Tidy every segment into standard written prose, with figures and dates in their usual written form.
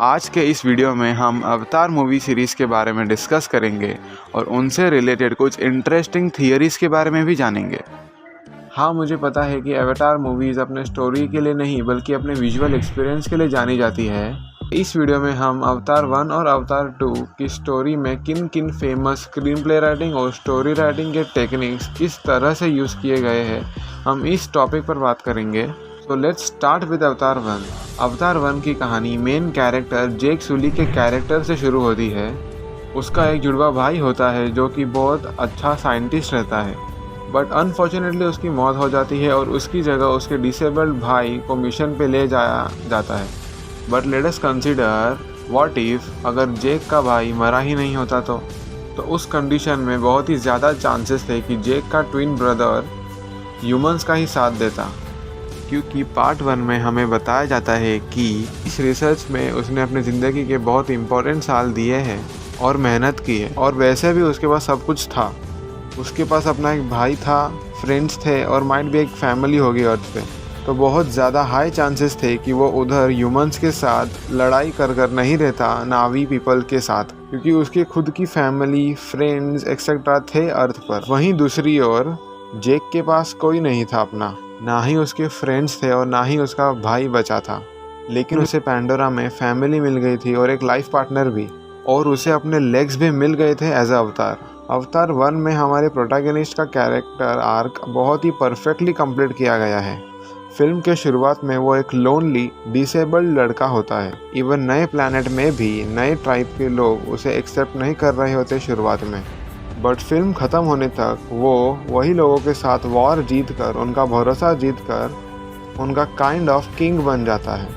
आज के इस वीडियो में हम अवतार मूवी सीरीज़ के बारे में डिस्कस करेंगे और उनसे रिलेटेड कुछ इंटरेस्टिंग थियरीज़ के बारे में भी जानेंगे। हाँ, मुझे पता है कि अवतार मूवीज़ अपने स्टोरी के लिए नहीं बल्कि अपने विजुअल एक्सपीरियंस के लिए जानी जाती है। इस वीडियो में हम अवतार 1 और अवतार 2 की स्टोरी में किन किन फेमस स्क्रीन प्ले राइटिंग और स्टोरी राइटिंग के टेक्निक्स किस तरह से यूज़ किए गए हैं, हम इस टॉपिक पर बात करेंगे। तो लेट्स स्टार्ट विद अवतार 1। अवतार 1 की कहानी मेन कैरेक्टर जेक सुली के कैरेक्टर से शुरू होती है। उसका एक जुड़वा भाई होता है जो कि बहुत अच्छा साइंटिस्ट रहता है, बट अनफॉर्चुनेटली उसकी मौत हो जाती है और उसकी जगह उसके डिसेबल्ड भाई को मिशन पे ले जाया जाता है। But let us consider what if अगर जेक का भाई मरा ही नहीं होता तो उस कंडीशन में बहुत ही ज़्यादा चांसेस थे कि जेक का ट्विन ब्रदर ह्यूमंस का ही साथ देता, क्योंकि पार्ट 1 में हमें बताया जाता है कि इस रिसर्च में उसने अपनी ज़िंदगी के बहुत इम्पोर्टेंट साल दिए हैं और मेहनत की है, और वैसे भी उसके पास सब कुछ था। उसके पास अपना एक भाई था, फ्रेंड्स थे और माइट भी एक फैमिली होगी अर्थ पे। तो बहुत ज़्यादा हाई चांसेस थे कि वो उधर ह्यूमंस के साथ लड़ाई कर नहीं रहता नावी पीपल के साथ, क्योंकि उसके खुद की फैमिली, फ्रेंड्स एक्सेट्रा थे अर्थ पर। वहीं दूसरी ओर जेक के पास कोई नहीं था अपना, ना ही उसके फ्रेंड्स थे और ना ही उसका भाई बचा था। लेकिन उसे पैंडोरा में फैमिली मिल गई थी और एक लाइफ पार्टनर भी, और उसे अपने लेग्स भी मिल गए थे एज अ अवतार। अवतार 1 में हमारे प्रोटैगनिस्ट का कैरेक्टर आर्क बहुत ही परफेक्टली कंप्लीट किया गया है। फिल्म के शुरुआत में वो एक लोनली डिसेबल्ड लड़का होता है। इवन नए प्लैनेट में भी नए ट्राइब के लोग उसे एक्सेप्ट नहीं कर रहे होते शुरुआत में, बट फिल्म ख़त्म होने तक वो वही लोगों के साथ वॉर जीत कर, उनका भरोसा जीत कर, उनका काइंड ऑफ किंग बन जाता है।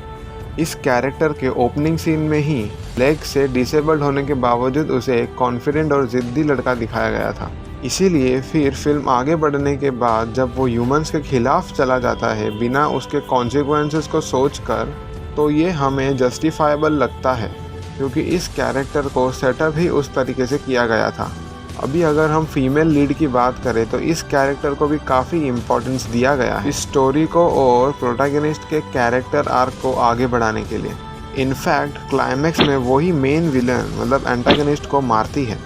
इस कैरेक्टर के ओपनिंग सीन में ही लेग से डिसेबल्ड होने के बावजूद उसे एक कॉन्फिडेंट और ज़िद्दी लड़का दिखाया गया था। इसीलिए फिर फिल्म आगे बढ़ने के बाद जब वो ह्यूमंस के खिलाफ चला जाता है बिना उसके कॉन्सिक्वेंसेस को सोचकर, तो ये हमें जस्टिफाइबल लगता है, क्योंकि इस कैरेक्टर को सेटअप ही उस तरीके से किया गया था। अभी अगर हम फीमेल लीड की बात करें तो इस कैरेक्टर को भी काफ़ी इम्पोर्टेंस दिया गया है इस स्टोरी को और प्रोटैगनिस्ट के कैरेक्टर आर्क को आगे बढ़ाने के लिए। इनफैक्ट क्लाइमैक्स में वही मेन विलन मतलब एंटागनिस्ट को मारती है।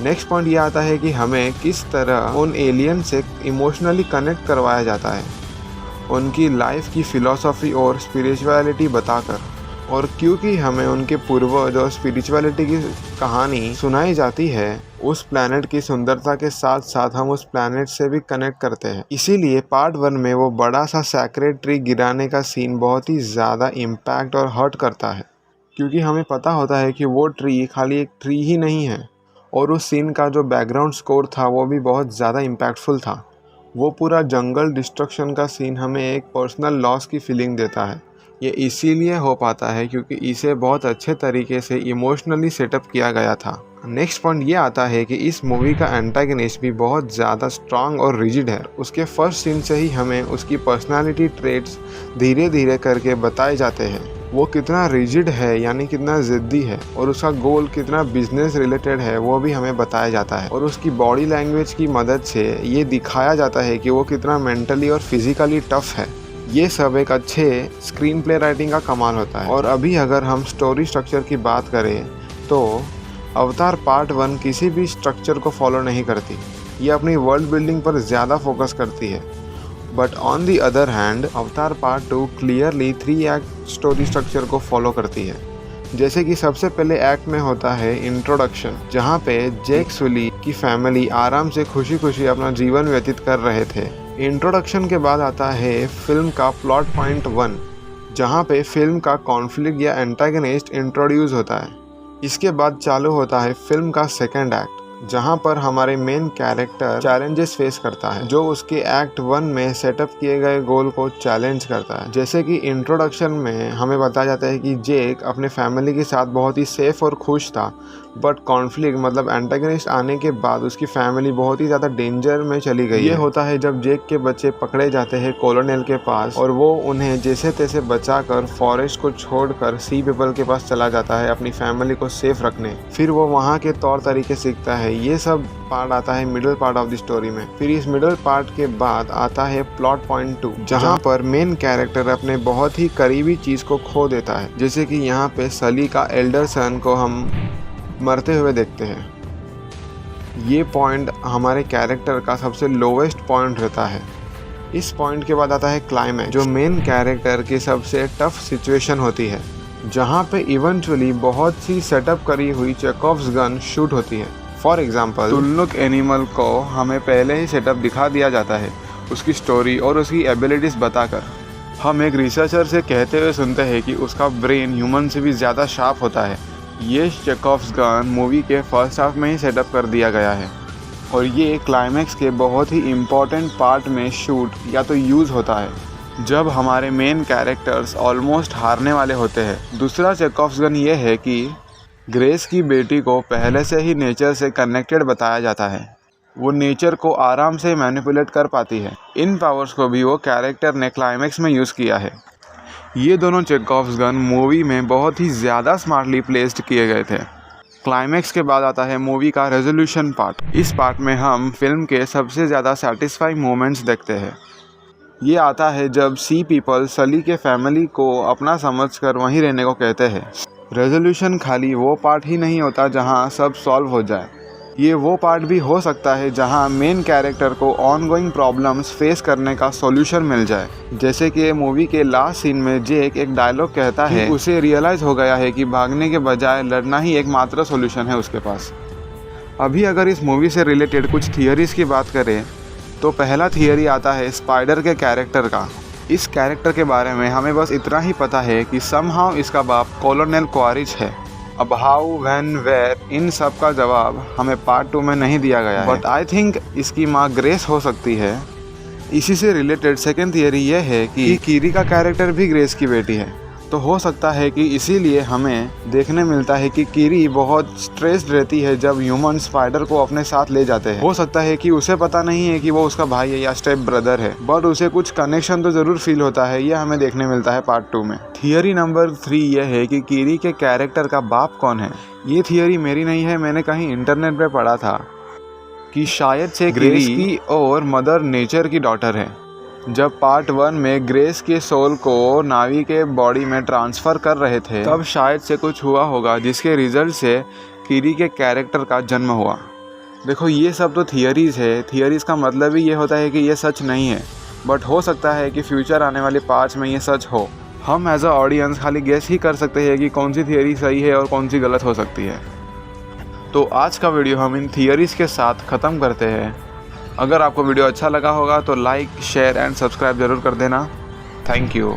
नेक्स्ट पॉइंट ये आता है कि हमें किस तरह उन एलियन से इमोशनली कनेक्ट करवाया जाता है, उनकी लाइफ की फ़िलॉसफी और स्पिरिचुअलिटी बताकर। और क्योंकि हमें उनके पूर्वज और स्पिरिचुअलिटी की कहानी सुनाई जाती है, उस प्लैनेट की सुंदरता के साथ साथ हम उस प्लैनेट से भी कनेक्ट करते हैं। इसीलिए पार्ट 1 में वो बड़ा सा सैक्रेड ट्री गिराने का सीन बहुत ही ज़्यादा इम्पैक्ट और हर्ट करता है, क्योंकि हमें पता होता है कि वो ट्री खाली एक ट्री ही नहीं है, और उस सीन का जो बैकग्राउंड स्कोर था वो भी बहुत ज़्यादा इम्पैक्टफुल था। वो पूरा जंगल डिस्ट्रक्शन का सीन हमें एक पर्सनल लॉस की फीलिंग देता है। ये इसीलिए हो पाता है क्योंकि इसे बहुत अच्छे तरीके से इमोशनली सेटअप किया गया था। नेक्स्ट पॉइंट ये आता है कि इस मूवी का एंटागनिस्ट भी बहुत ज़्यादा स्ट्रांग और रिजिड है। उसके फर्स्ट सीन से ही हमें उसकी पर्सनालिटी ट्रेट्स धीरे धीरे करके बताए जाते हैं। वो कितना रिजिड है यानी कितना ज़िद्दी है, और उसका गोल कितना बिजनेस रिलेटेड है वो भी हमें बताया जाता है। और उसकी बॉडी लैंग्वेज की मदद से ये दिखाया जाता है कि वो कितना मेंटली और फिजिकली टफ है। ये सब एक अच्छे स्क्रीन प्ले राइटिंग का कमाल होता है। और अभी अगर हम स्टोरी स्ट्रक्चर की बात करें तो अवतार पार्ट 1 किसी भी स्ट्रक्चर को फॉलो नहीं करती। ये अपनी वर्ल्ड बिल्डिंग पर ज़्यादा फोकस करती है। But on the other hand Avatar part 2 clearly 3 act story structure को फॉलो करती है। जैसे कि सबसे पहले एक्ट में होता है इंट्रोडक्शन, जहाँ पे जेक सुली की फैमिली आराम से खुशी खुशी अपना जीवन व्यतीत कर रहे थे। इंट्रोडक्शन के बाद आता है फिल्म का प्लॉट पॉइंट 1, जहाँ पे फिल्म का कॉन्फ्लिक्ट या एंटागनिस्ट इंट्रोड्यूस होता है। इसके बाद चालू होता है फिल्म का सेकंड एक्ट, जहाँ पर हमारे मेन कैरेक्टर चैलेंजेस फेस करता है, जो उसके एक्ट 1 में सेटअप किए गए गोल को चैलेंज करता है। जैसे कि इंट्रोडक्शन में हमें बताया जाता है कि जेक अपने फैमिली के साथ बहुत ही सेफ और खुश था, बट कॉन्फ्लिक्ट मतलब एंटागनिस्ट आने के बाद उसकी फैमिली बहुत ही ज़्यादा डेंजर में चली गई। ये होता है जब जेक के बच्चे पकड़े जाते हैं कॉलोनेल के पास और वो उन्हें जैसे तैसे बचाकर फॉरेस्ट को छोड़कर सी पीपल के पास चला जाता है अपनी फैमिली को सेफ रखने। फिर वो वहाँ के तौर तरीके सीखता है। ये सब पार्ट आता है middle part of the story में। फिर इस मिडिल पार्ट के बाद आता है प्लॉट पॉइंट 2, जहाँ पर मेन कैरेक्टर अपने बहुत ही करीबी चीज को खो देता है। जैसे कि यहाँ पे सली का एल्डर सन को हम मरते हुए देखते हैं। ये पॉइंट हमारे कैरेक्टर का सबसे लोवेस्ट पॉइंट रहता है। इस पॉइंट के बाद आता है क्लाइमैक्स, जो मेन कैरेक्टर की सबसे टफ सिचुएशन होती है, जहाँ पे इवेंचुअली बहुत सी सेटअप करी हुई चेकॉव्स गन शूट होती है। फॉर एग्जाम्पल तुल्लुक एनिमल को हमें पहले ही सेटअप दिखा दिया जाता है, उसकी स्टोरी और उसकी एबिलिटीज़ बताकर। हम एक रिसर्चर से कहते हुए सुनते हैं कि उसका ब्रेन ह्यूमन से भी ज़्यादा शार्प होता है। ये चेकॉव्स गन मूवी के फर्स्ट हाफ में ही सेटअप कर दिया गया है और ये क्लाइमैक्स के बहुत ही इम्पॉर्टेंट पार्ट में शूट या तो यूज़ होता है जब हमारे मेन कैरेक्टर्स ऑलमोस्ट हारने वाले होते हैं। दूसरा चेकॉव्स गन ये है कि ग्रेस की बेटी को पहले से ही नेचर से कनेक्टेड बताया जाता है। वो नेचर को आराम से मैनिपुलेट कर पाती है। इन पावर्स को भी वो कैरेक्टर ने क्लाइमैक्स में यूज़ किया है। ये दोनों चेकॉव्स गन मूवी में बहुत ही ज़्यादा स्मार्टली प्लेस्ड किए गए थे। क्लाइमैक्स के बाद आता है मूवी का रेजोल्यूशन पार्ट। इस पार्ट में हम फिल्म के सबसे ज़्यादा सेटिस्फाइंग मोमेंट्स देखते हैं। ये आता है जब सी पीपल सली के फैमिली को अपना समझकर वहीं रहने को कहते हैं। रेजोल्यूशन खाली वो पार्ट ही नहीं होता जहाँ सब सॉल्व हो जाए। ये वो पार्ट भी हो सकता है जहां मेन कैरेक्टर को ऑनगोइंग प्रॉब्लम्स फेस करने का सॉल्यूशन मिल जाए। जैसे कि मूवी के लास्ट सीन में जेक एक डायलॉग कहता है, उसे रियलाइज़ हो गया है कि भागने के बजाय लड़ना ही एकमात्र सॉल्यूशन है उसके पास। अभी अगर इस मूवी से रिलेटेड कुछ थियरीज़ की बात करें तो पहला थियरी आता है स्पाइडर के कैरेक्टर का। इस कैरेक्टर के बारे में हमें बस इतना ही पता है कि समहाउ इसका बाप कॉलोनेल क्वारिच है। अब हाउ, व्हेन, वेयर, इन सब का जवाब हमें पार्ट 2 में नहीं दिया गया है, बट आई थिंक इसकी माँ ग्रेस हो सकती है। इसी से रिलेटेड सेकंड थियरी ये है कि कीरी का कैरेक्टर भी ग्रेस की बेटी है। तो हो सकता है कि इसीलिए हमें देखने मिलता है कि कीरी बहुत स्ट्रेस्ड रहती है जब ह्यूमन स्पाइडर को अपने साथ ले जाते हैं। हो सकता है कि उसे पता नहीं है कि वो उसका भाई है या स्टेप ब्रदर है, बट उसे कुछ कनेक्शन तो ज़रूर फील होता है। यह हमें देखने मिलता है पार्ट 2 में। थियरी नंबर 3 यह है कि कीरी के कैरेक्टर का बाप कौन है। ये थियरी मेरी नहीं है, मैंने कहीं इंटरनेट पर पढ़ा था कि शायद से ग्रेस की और मदर नेचर की डॉटर है। जब पार्ट 1 में ग्रेस के सोल को नावी के बॉडी में ट्रांसफ़र कर रहे थे तब शायद से कुछ हुआ होगा जिसके रिजल्ट से कीरी के कैरेक्टर का जन्म हुआ। देखो ये सब तो थियरीज़ है। थियरीज़ का मतलब ही ये होता है कि ये सच नहीं है, बट हो सकता है कि फ्यूचर आने वाले पार्ट्स में ये सच हो। हम एज अ ऑडियंस खाली गेस ही कर सकते हैं कि कौन सी थियरी सही है और कौन सी गलत हो सकती है। तो आज का वीडियो हम इन थियरीज़ के साथ ख़त्म करते हैं। अगर आपको वीडियो अच्छा लगा होगा तो लाइक, शेयर एंड सब्सक्राइब ज़रूर कर देना। Thank you.